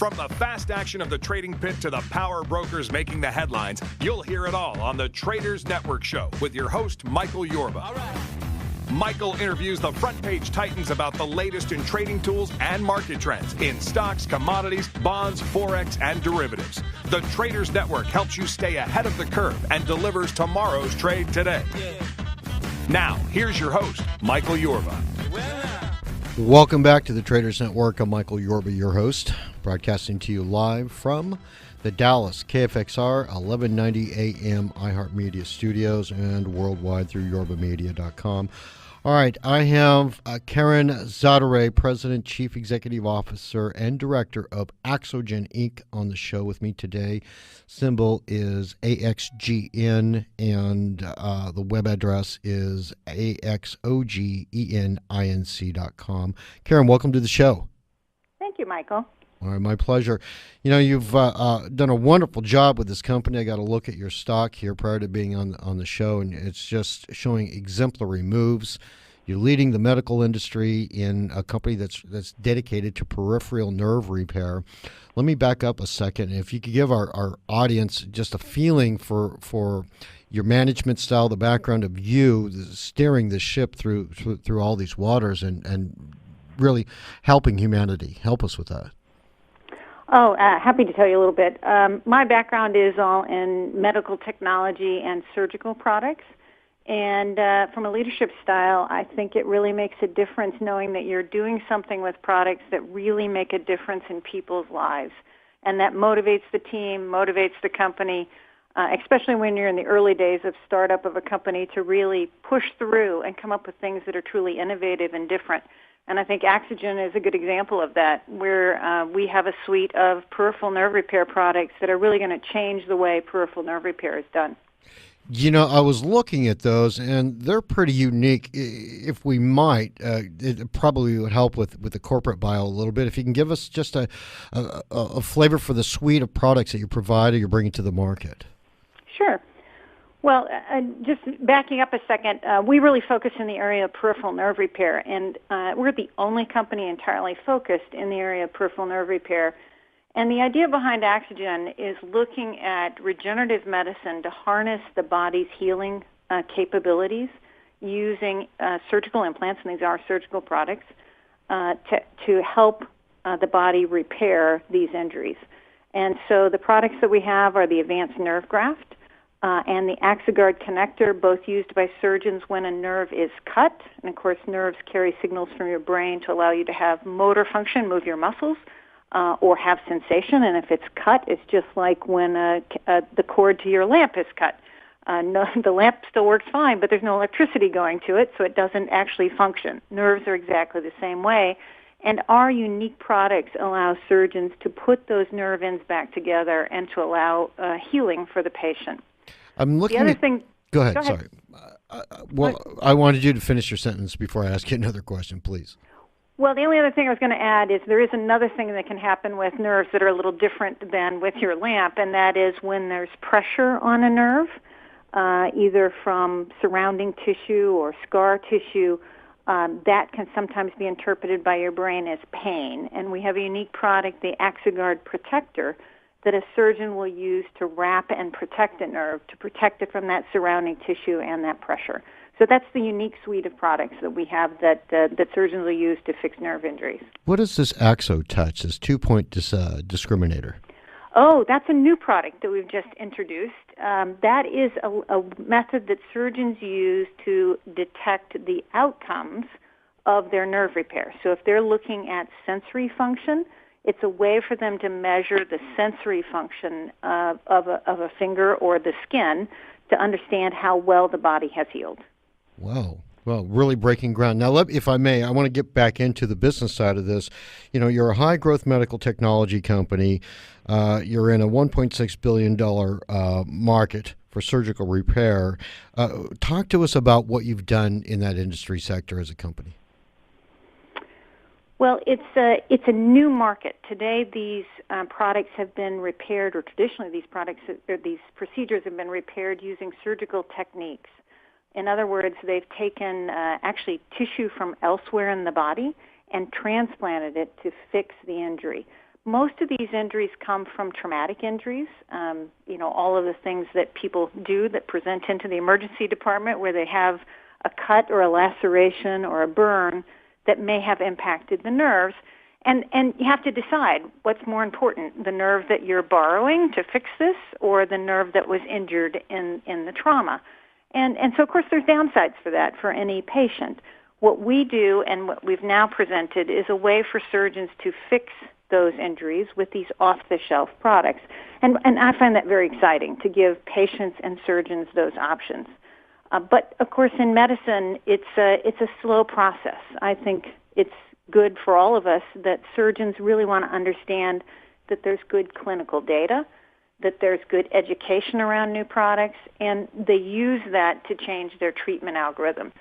From the fast action of the trading pit to the power brokers making the headlines, you'll hear it all on the Traders Network Show with your host, Michael Yorba. All right. Michael interviews the front page titans about the latest in trading tools and market trends in stocks, commodities, bonds, forex, and derivatives. The Traders Network helps you stay ahead of the curve and delivers tomorrow's trade today. Now, here's your host, Michael Yorba. Welcome back to the Traders Network. I'm Michael Yorba, your host, broadcasting to you live from the Dallas KFXR 1190 AM iHeart Media Studios and worldwide through yorbamedia.com. All right, I have Karen Zaderej, President, Chief Executive Officer, and Director of Axogen, Inc. on the show with me today. Symbol is AXGN, and the web address is axogeninc.com. Karen, welcome to the show. Thank you, Michael. All right, my pleasure. You know, you've done a wonderful job with this company. I got to look at your stock here prior to being on the show, and it's just showing exemplary moves. You're leading the medical industry in a company that's dedicated to peripheral nerve repair. Let me back up a second. If you could give our audience just a feeling for your management style, the background of you steering the ship through all these waters and really helping humanity. Help us with that. Oh, happy to tell you a little bit. My background is all in medical technology and surgical products. And from a leadership style, I think it really makes a difference knowing that you're doing something with products that really make a difference in people's lives. And that motivates the team, motivates the company, especially when you're in the early days of startup of a company, to really push through and come up with things that are truly innovative and different. And I think Axogen is a good example of that, where we have a suite of peripheral nerve repair products that are really going to change the way peripheral nerve repair is done. You know, I was looking at those, and they're pretty unique. If we might, it probably would help with the corporate bio a little bit. If you can give us just a flavor for the suite of products that you provide or you're bringing to the market. Sure. Well, just backing up a second, we really focus in the area of peripheral nerve repair, and we're the only company entirely focused in the area of peripheral nerve repair. And the idea behind Axogen is looking at regenerative medicine to harness the body's healing capabilities using surgical implants, and these are surgical products, to help the body repair these injuries. And so the products that we have are the Advanced Nerve Graft and the Axogen connector, both used by surgeons when a nerve is cut. And, of course, nerves carry signals from your brain to allow you to have motor function, move your muscles, or have sensation. And if it's cut, it's just like when the cord to your lamp is cut. No, the lamp still works fine, but there's no electricity going to it, so it doesn't actually function. Nerves are exactly the same way. And our unique products allow surgeons to put those nerve ends back together and to allow healing for the patient. I'm looking the other at... thing... Go ahead, sorry. I wanted you to finish your sentence before I ask you another question, please. Well, the only other thing I was going to add is there is another thing that can happen with nerves that are a little different than with your lamp, and that is when there's pressure on a nerve, either from surrounding tissue or scar tissue, that can sometimes be interpreted by your brain as pain. And we have a unique product, the Axogen Protector, that a surgeon will use to wrap and protect a nerve, to protect it from that surrounding tissue and that pressure. So that's the unique suite of products that we have that surgeons will use to fix nerve injuries. What is this Axo Touch, this two-point discriminator? Oh, that's a new product that we've just introduced. That is a method that surgeons use to detect the outcomes of their nerve repair. So if they're looking at sensory function, it's a way for them to measure the sensory function of a finger or the skin to understand how well the body has healed. Wow. Well, really breaking ground. Now, if I may, I want to get back into the business side of this. You know, you're a high-growth medical technology company. You're in a $1.6 billion market for surgical repair. Talk to us about what you've done in that industry sector as a company. Well, it's a new market. Today, these products have been repaired, or traditionally these procedures have been repaired using surgical techniques. In other words, they've taken actually tissue from elsewhere in the body and transplanted it to fix the injury. most of these injuries come from traumatic injuries. All of the things that people do that present into the emergency department where they have a cut or a laceration or a burn that may have impacted the nerves. And you have to decide what's more important, the nerve that you're borrowing to fix this or the nerve that was injured in the trauma. And so, of course, there's downsides for that for any patient. What we do and what we've now presented is a way for surgeons to fix those injuries with these off-the-shelf products. And I find that very exciting to give patients and surgeons those options. But, of course, in medicine, it's a slow process. I think it's good for all of us that surgeons really want to understand that there's good clinical data, that there's good education around new products, and they use that to change their treatment algorithms.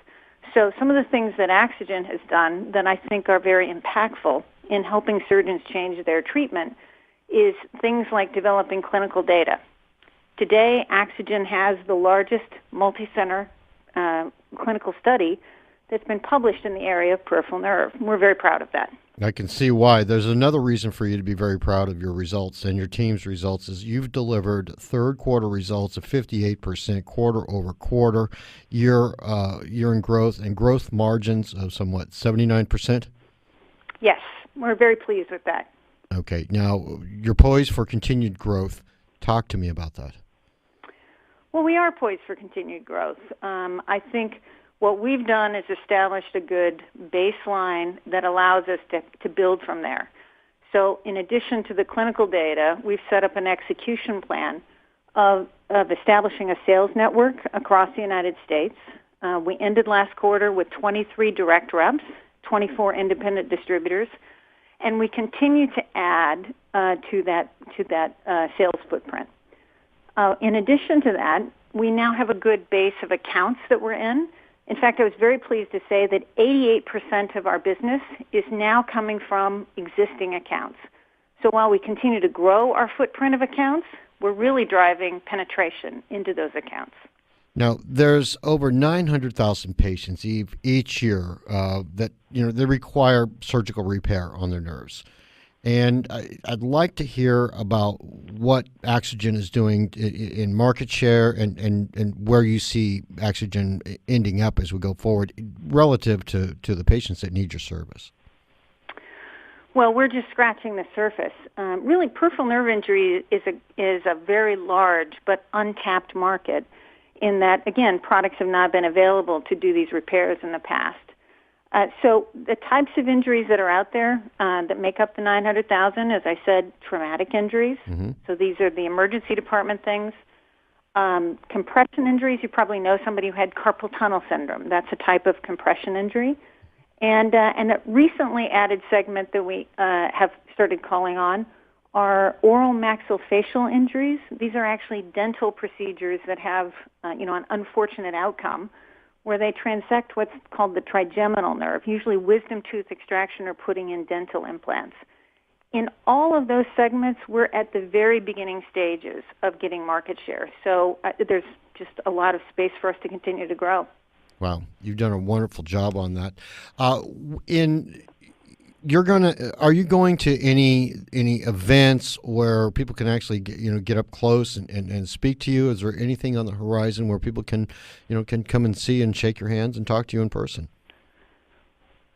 So some of the things that Axogen has done that I think are very impactful in helping surgeons change their treatment is things like developing clinical data. Today, Axogen has the largest multi-center clinical study that's been published in the area of peripheral nerve. We're very proud of that. I can see why. There's another reason for you to be very proud of your results and your team's results is you've delivered third quarter results of 58% quarter over quarter, year in growth, and growth margins of somewhat 79%? Yes, we're very pleased with that. Okay. Now, you're poised for continued growth. Talk to me about that. Well, we are poised for continued growth. I think what we've done is established a good baseline that allows us to build from there. So in addition to the clinical data, we've set up an execution plan of establishing a sales network across the United States. We ended last quarter with 23 direct reps, 24 independent distributors, and we continue to add to that sales footprint. In addition to that, we now have a good base of accounts that we're in. In fact, I was very pleased to say that 88% of our business is now coming from existing accounts. So while we continue to grow our footprint of accounts, we're really driving penetration into those accounts. Now, there's over 900,000 patients each year that they require surgical repair on their nerves. And I'd like to hear about what Axogen is doing in market share and where you see Axogen ending up as we go forward relative to the patients that need your service. Well, we're just scratching the surface. Really, peripheral nerve injury is a very large but untapped market in that, again, products have not been available to do these repairs in the past. So the types of injuries that are out there that make up the 900,000, as I said, traumatic injuries. Mm-hmm. So these are the emergency department things. Compression injuries, you probably know somebody who had carpal tunnel syndrome. That's a type of compression injury. And a recently added segment that we have started calling on are oral maxillofacial injuries. These are actually dental procedures that have an unfortunate outcome, where they transect what's called the trigeminal nerve, usually wisdom tooth extraction or putting in dental implants. In all of those segments, we're at the very beginning stages of getting market share. So there's just a lot of space for us to continue to grow. Wow, you've done a wonderful job on that. Are you going to any events where people can actually get up close and speak to you? Is there anything on the horizon where people can come and see and shake your hands and talk to you in person?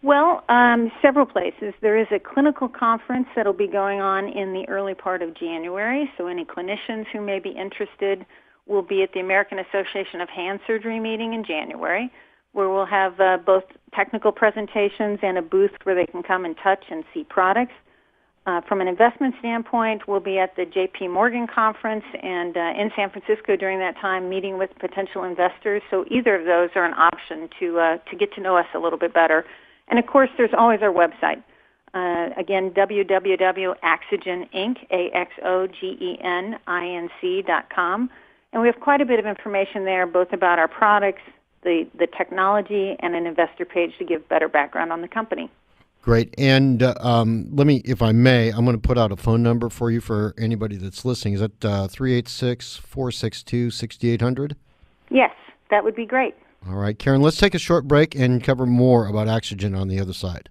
Well, several places. There is a clinical conference that'll be going on in the early part of January. So any clinicians who may be interested will be at the American Association of Hand Surgery meeting in January, where we'll have both technical presentations and a booth where they can come and touch and see products. From an investment standpoint, we'll be at the J.P. Morgan conference and in San Francisco during that time meeting with potential investors. So either of those are an option to get to know us a little bit better. And, of course, there's always our website. Again, www.axogeninc, AXOGENINC.com. And we have quite a bit of information there, both about our products, the technology, and an investor page to give better background on the company. Great. And let me, if I may, I'm going to put out a phone number for you for anybody that's listening. Is that 386-462-6800? Yes, that would be great. All right, Karen, let's take a short break and cover more about Axogen on the other side.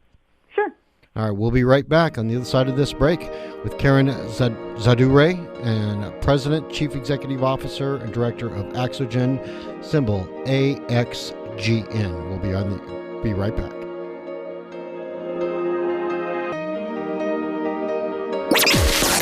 Sure. All right, we'll be right back on the other side of this break with Karen Zaderej, and President, Chief Executive Officer, and Director of Axogen, symbol AXGN. We'll be right back.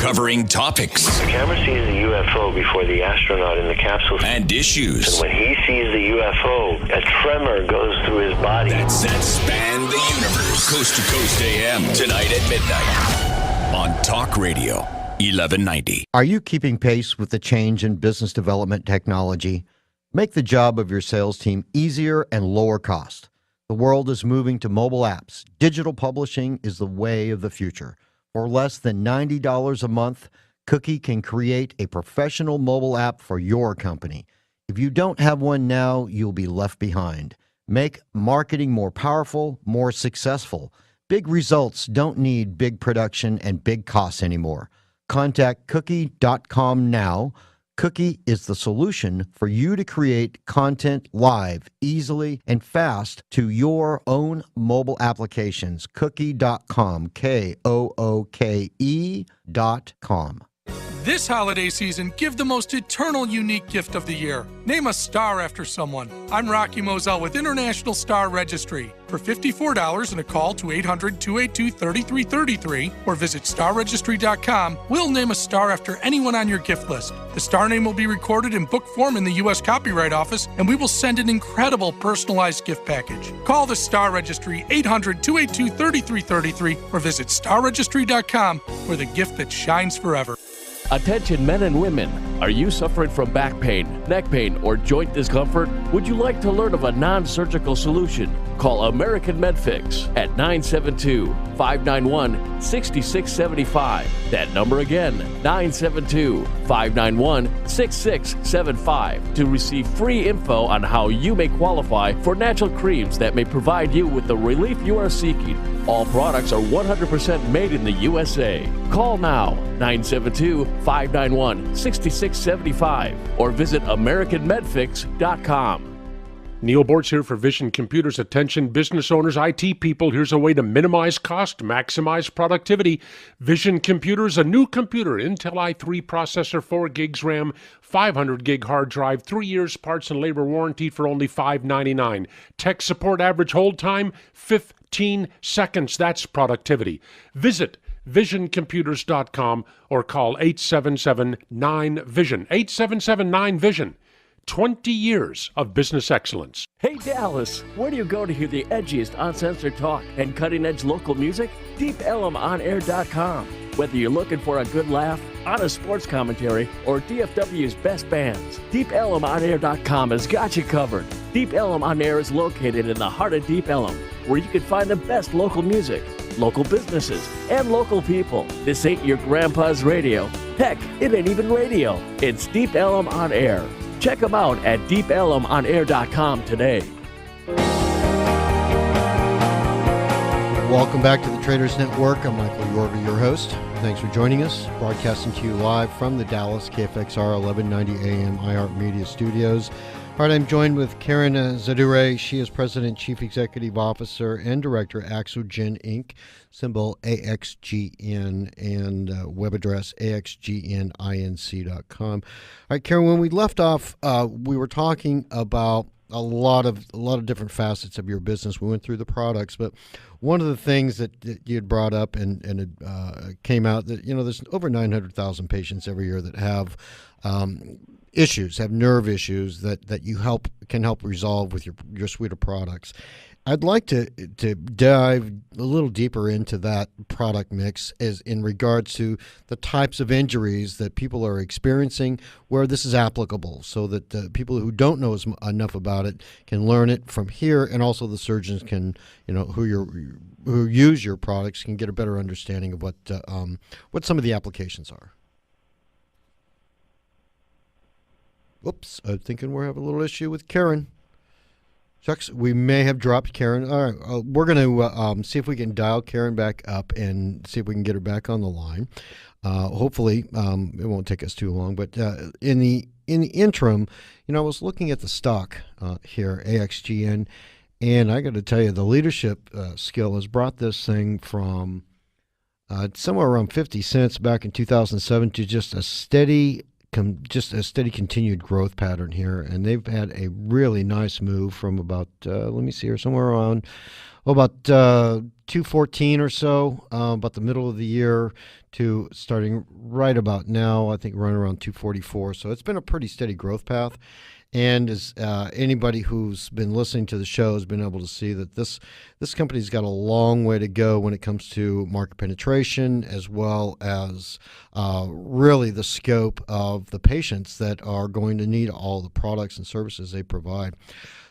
Covering topics. The camera sees the UFO before the astronaut in the capsule. And issues. And when he sees the UFO, a tremor goes through his body. That span the universe. Coast to Coast AM. Tonight at midnight. On Talk Radio 1190. Are you keeping pace with the change in business development technology? Make the job of your sales team easier and lower cost. The world is moving to mobile apps. Digital publishing is the way of the future. For less than $90 a month, Cookie can create a professional mobile app for your company. If you don't have one now, you'll be left behind. Make marketing more powerful, more successful. Big results don't need big production and big costs anymore. Contact Cookie.com now. Cookie is the solution for you to create content live, easily, and fast to your own mobile applications. Cookie.com, KOOKE.com. This holiday season, give the most eternal, unique gift of the year. Name a star after someone. I'm Rocky Moselle with International Star Registry. For $54 and a call to 800-282-3333 or visit starregistry.com, we'll name a star after anyone on your gift list. The star name will be recorded in book form in the U.S. Copyright Office, and we will send an incredible personalized gift package. Call the Star Registry, 800-282-3333 or visit starregistry.com for the gift that shines forever. Attention men and women, are you suffering from back pain, neck pain, or joint discomfort? Would you like to learn of a non-surgical solution? Call American MedFix at 972-591-6675. That number again, 972-591-6675 to receive free info on how you may qualify for natural creams that may provide you with the relief you are seeking. All products are 100% made in the USA. Call now, 972-591-6675 or visit AmericanMedFix.com. Neil Bortz here for Vision Computers. Attention business owners, IT people, here's a way to minimize cost, maximize productivity. Vision Computers, a new computer, Intel i3 processor, 4 gigs RAM, 500 gig hard drive, 3 years parts and labor warranty for only $599. Tech support average hold time, 15 seconds. That's productivity. Visit visioncomputers.com or call 877-9VISION. 877-9VISION. 20 years of business excellence. Hey Dallas, where do you go to hear the edgiest uncensored talk and cutting-edge local music? DeepElmOnAir.com. Whether you're looking for a good laugh, honest sports commentary, or DFW's best bands, DeepElmOnAir.com has got you covered. Deep Ellum on Air is located in the heart of Deep Ellum, where you can find the best local music, local businesses, and local people. This ain't your grandpa's radio. Heck, it ain't even radio. It's Deep Ellum on Air. Check them out at DeepElmOnAir.com today. Welcome back to the Traders Network. I'm Michael Yorba, your host. Thanks for joining us. Broadcasting to you live from the Dallas KFXR 1190 AM iHeart Media Studios. All right, I'm joined with Karen Zaderej. She is President, Chief Executive Officer, and Director, Axogen, Inc., symbol AXGN, and web address axgninc.com. All right, Karen, when we left off, we were talking about a lot of different facets of your business. We went through the products, but one of the things that you had brought up and it came out that, there's over 900,000 patients every year that have issues, have nerve issues that you can help resolve with your suite of products. I'd like to dive a little deeper into that product mix as in regards to the types of injuries that people are experiencing, where this is applicable, so that people who don't know enough about it can learn it from here, and also the surgeons can, who use your products can get a better understanding of what some of the applications are. Whoops, I'm thinking we're having a little issue with Karen. Shucks, we may have dropped Karen. All right, we're going to see if we can dial Karen back up and see if we can get her back on the line. Hopefully, it won't take us too long. But in the interim, I was looking at the stock here, AXGN, And I got to tell you, the leadership skill has brought this thing from somewhere around 50 cents back in 2007 to just a steady continued growth pattern here. And they've had a really nice move from about, let me see here, somewhere around, about 214 or so, about the middle of the year, to starting right about now, I think running around 244. So it's been a pretty steady growth path. And as anybody who's been listening to the show has been able to see that this company's got a long way to go when it comes to market penetration, as well as really the scope of the patients that are going to need all the products and services they provide.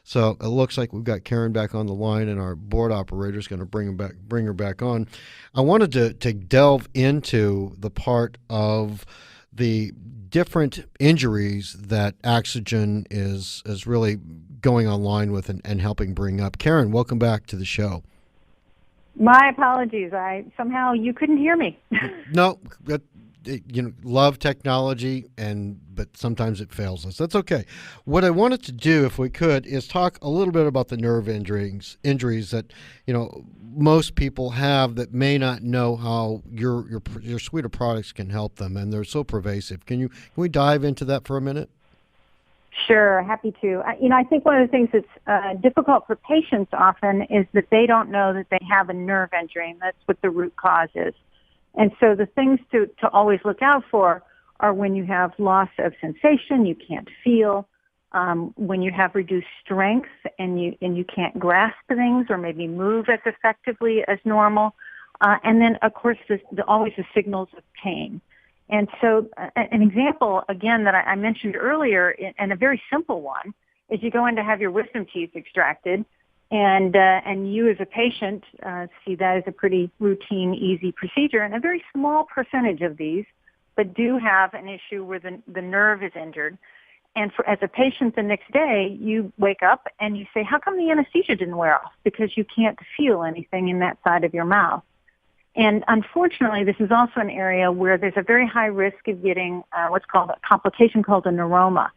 So it looks like we've got Karen back on the line, and our board operator is going to bring her back on. I wanted to delve into the part of the different injuries that Axogen is really going online with and helping bring up. Karen, welcome back to the show. My apologies. Somehow you couldn't hear me. No, love technology, but sometimes it fails us. That's okay. What I wanted to do, if we could, is talk a little bit about the nerve injuries that most people have that may not know how your suite of products can help them, and they're so pervasive. Can we dive into that for a minute? Sure, happy to. I think one of the things that's difficult for patients often is that they don't know that they have a nerve injury, and that's what the root cause is. And so the things to always look out for are when you have loss of sensation, you can't feel, when you have reduced strength and you can't grasp things or maybe move as effectively as normal, and then of course always the signals of pain. And so an example again that I mentioned earlier, and a very simple one, is you go in to have your wisdom teeth extracted. And you as a patient see that as a pretty routine, easy procedure. And a very small percentage of these, but do have an issue where the nerve is injured. And as a patient the next day, you wake up and you say, how come the anesthesia didn't wear off? Because you can't feel anything in that side of your mouth. And unfortunately, this is also an area where there's a very high risk of getting what's called a complication called a neuroma.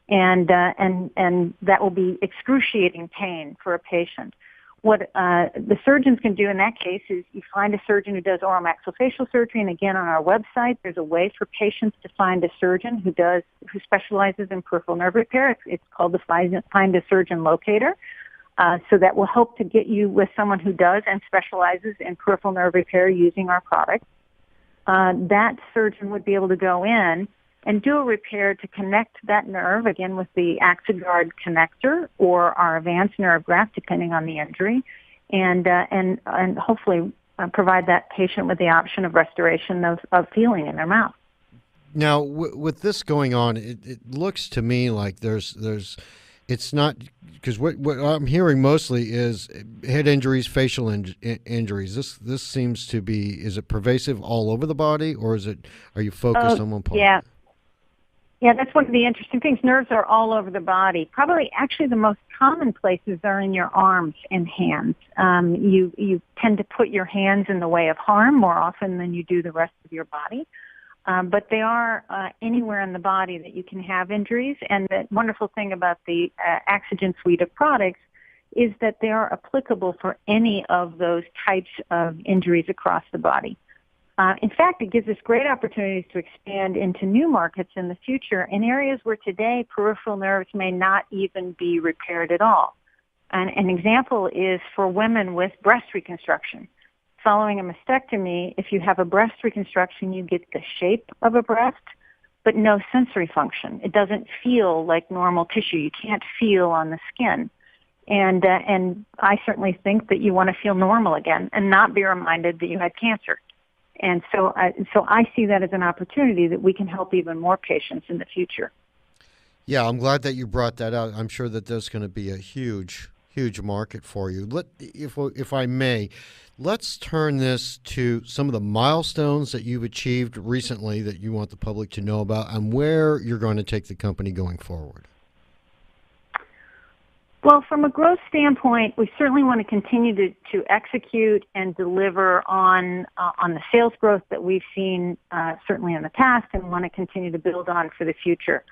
And that will be excruciating pain for a patient. What the surgeons can do in that case is you find a surgeon who does oral maxillofacial surgery, and again on our website there's a way for patients to find a surgeon who specializes in peripheral nerve repair. It's called the Find a Surgeon Locator. So that will help to get you with someone who does and specializes in peripheral nerve repair using our product. That surgeon would be able to go in and do a repair to connect that nerve, again with the Axogen connector or our advanced nerve graft, depending on the injury, and hopefully provide that patient with the option of restoration of feeling in their mouth. Now, with this going on, it looks to me like it's not, because what I'm hearing mostly is head injuries, facial injuries. This seems to be, is it pervasive all over the body, or are you focused on one part? Yeah, that's one of the interesting things. Nerves are all over the body. Probably, actually, the most common places are in your arms and hands. You tend to put your hands in the way of harm more often than you do the rest of your body. But they are anywhere in the body that you can have injuries. And the wonderful thing about the Axogen suite of products is that they are applicable for any of those types of injuries across the body. In fact, it gives us great opportunities to expand into new markets in the future in areas where today peripheral nerves may not even be repaired at all. And an example is for women with breast reconstruction. Following a mastectomy, if you have a breast reconstruction, you get the shape of a breast, but no sensory function. It doesn't feel like normal tissue. You can't feel on the skin. And I certainly think that you want to feel normal again and not be reminded that you had cancer. And so I see that as an opportunity that we can help even more patients in the future. Yeah, I'm glad that you brought that out. I'm sure that there's going to be a huge market for you. If I may, let's turn this to some of the milestones that you've achieved recently that you want the public to know about and where you're going to take the company going forward. Well, from a growth standpoint, we certainly want to continue to execute and deliver on the sales growth that we've seen certainly in the past, and want to continue to build on for the future.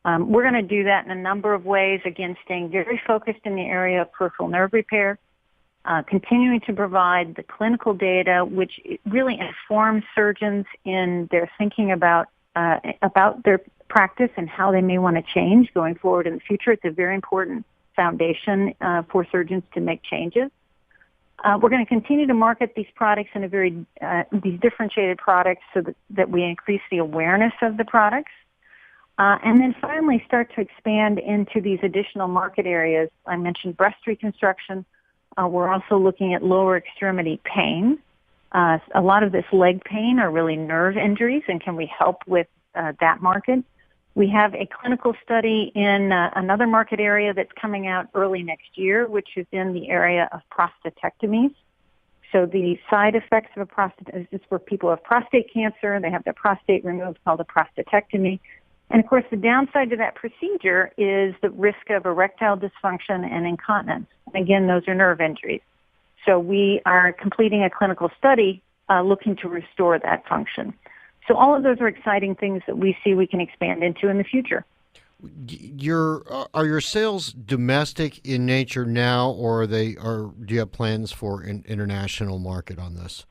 We're going to do that in a number of ways, again, staying very focused in the area of peripheral nerve repair, continuing to provide the clinical data, which really informs surgeons in their thinking about their practice and how they may want to change going forward in the future. It's a very important foundation for surgeons to make changes. We're going to continue to market these products in these differentiated products so that we increase the awareness of the products. And then finally start to expand into these additional market areas. I mentioned breast reconstruction. We're also looking at lower extremity pain. A lot of this leg pain are really nerve injuries, and can we help with that market? We have a clinical study in another market area that's coming out early next year, which is in the area of prostatectomies. So the side effects of a prostatectomy is for people who have prostate cancer. They have their prostate removed, called a prostatectomy. And, of course, the downside to that procedure is the risk of erectile dysfunction and incontinence. And, again, those are nerve injuries. So we are completing a clinical study looking to restore that function. So all of those are exciting things that we see we can expand into in the future. Are your sales domestic in nature now, or do you have plans for an international market on this?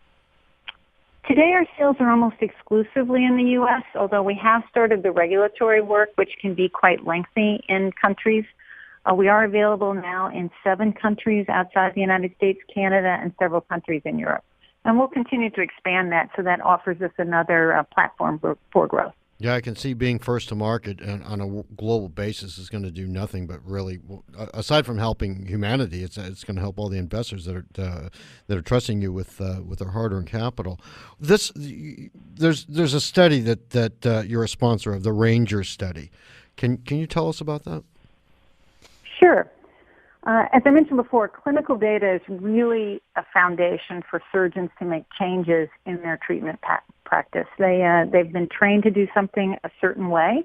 Today our sales are almost exclusively in the U.S., although we have started the regulatory work, which can be quite lengthy in countries. We are available now in 7 countries outside the United States, Canada, and several countries in Europe. And we'll continue to expand that, so that offers us another platform for growth. Yeah, I can see being first to market on a global basis is going to do nothing but really, aside from helping humanity, it's going to help all the investors that are trusting you with their hard-earned capital. There's a study that you're a sponsor of, the Ranger study. Can you tell us about that? Sure. As I mentioned before, clinical data is really a foundation for surgeons to make changes in their treatment practice. They've been trained to do something a certain way,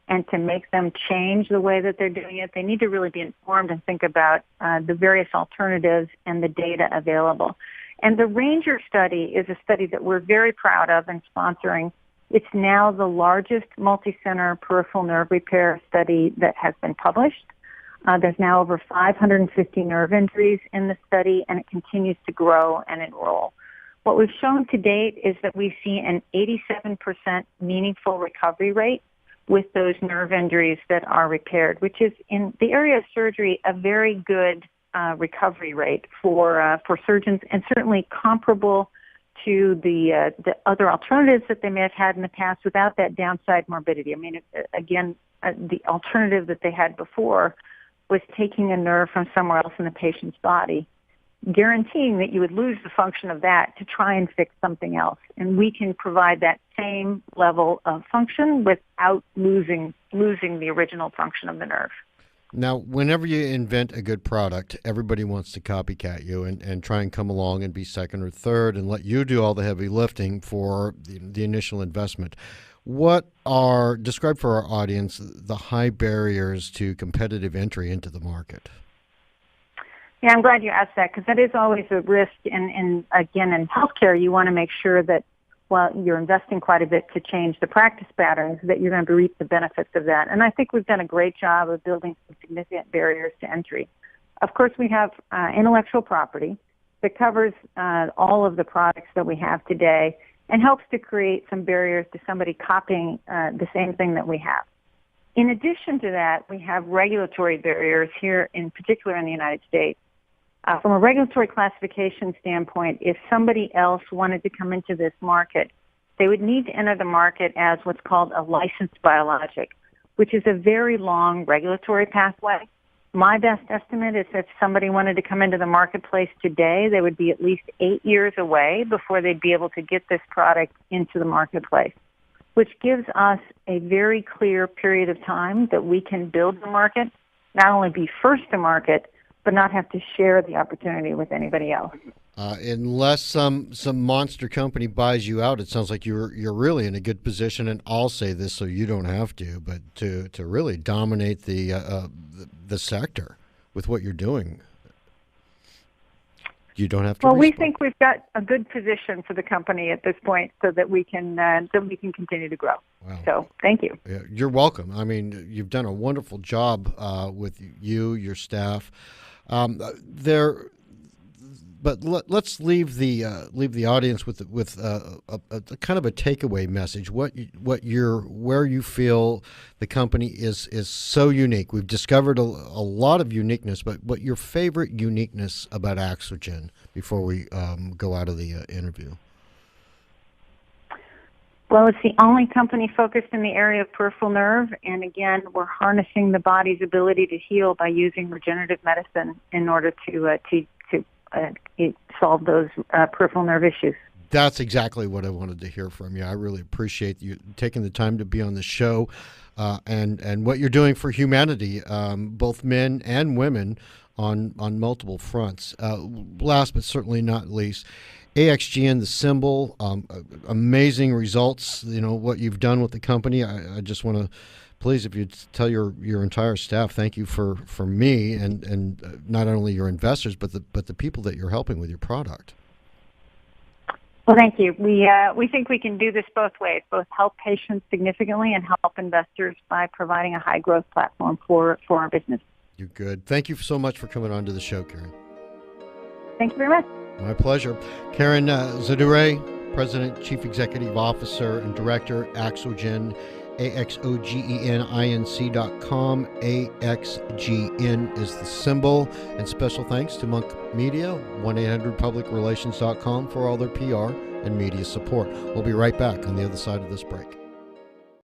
and to make them change the way that they're doing it, they need to really be informed and think about the various alternatives and the data available. And the Ranger study is a study that we're very proud of and sponsoring. It's now the largest multi-center peripheral nerve repair study that has been published. There's now over 550 nerve injuries in the study, and it continues to grow and enroll. What we've shown to date is that we see an 87% meaningful recovery rate with those nerve injuries that are repaired, which is in the area of surgery a very good recovery rate for surgeons, and certainly comparable to the other alternatives that they may have had in the past without that downside morbidity. I mean, again, the alternative that they had before was taking a nerve from somewhere else in the patient's body, guaranteeing that you would lose the function of that to try and fix something else. And we can provide that same level of function without losing the original function of the nerve. Now, whenever you invent a good product, everybody wants to copycat you and try and come along and be second or third and let you do all the heavy lifting for the initial investment. Describe for our audience the high barriers to competitive entry into the market? Yeah, I'm glad you asked that, because that is always a risk. And again, in healthcare, you want to make sure that while you're investing quite a bit to change the practice patterns, that you're going to reap the benefits of that. And I think we've done a great job of building some significant barriers to entry. Of course, we have intellectual property that covers all of the products that we have today, and helps to create some barriers to somebody copying the same thing that we have. In addition to that, we have regulatory barriers here, in particular in the United States. From a regulatory classification standpoint, if somebody else wanted to come into this market, they would need to enter the market as what's called a licensed biologic, which is a very long regulatory pathway. My best estimate is that if somebody wanted to come into the marketplace today, they would be at least 8 years away before they'd be able to get this product into the marketplace, which gives us a very clear period of time that we can build the market, not only be first to market, but not have to share the opportunity with anybody else. Unless some monster company buys you out, it sounds like you're really in a good position. And I'll say this so you don't have to, but to really dominate the sector with what you're doing. You don't have to. Well, we think we've got a good position for the company at this point, so that we can continue to grow. Wow. So, thank you. Yeah, you're welcome. I mean, you've done a wonderful job with your staff. But let's leave the audience with a kind of a takeaway message. Where you feel the company is so unique. We've discovered a lot of uniqueness, but what your favorite uniqueness about Axogen before we go out of the interview? Well, it's the only company focused in the area of peripheral nerve, and again, we're harnessing the body's ability to heal by using regenerative medicine in order to solve those peripheral nerve issues. That's exactly what I wanted to hear from you. I really appreciate you taking the time to be on the show, and what you're doing for humanity, both men and women, on multiple fronts. Last but certainly not least, AXGN, the symbol, amazing results. You know what you've done with the company. I just want to, please, if you'd tell your entire staff, thank you for me and not only your investors, but the people that you're helping with your product. Well, thank you. We think we can do this both ways, both help patients significantly and help investors by providing a high growth platform for our business. You're good. Thank you so much for coming on to the show, Karen. Thank you very much. My pleasure. Karen Zaderej, President, Chief Executive Officer, and Director, Axogen, AXOGENINC.com. AXGN is the symbol. And special thanks to Monk Media, 1-800-PublicRelations.com for all their PR and media support. We'll be right back on the other side of this break.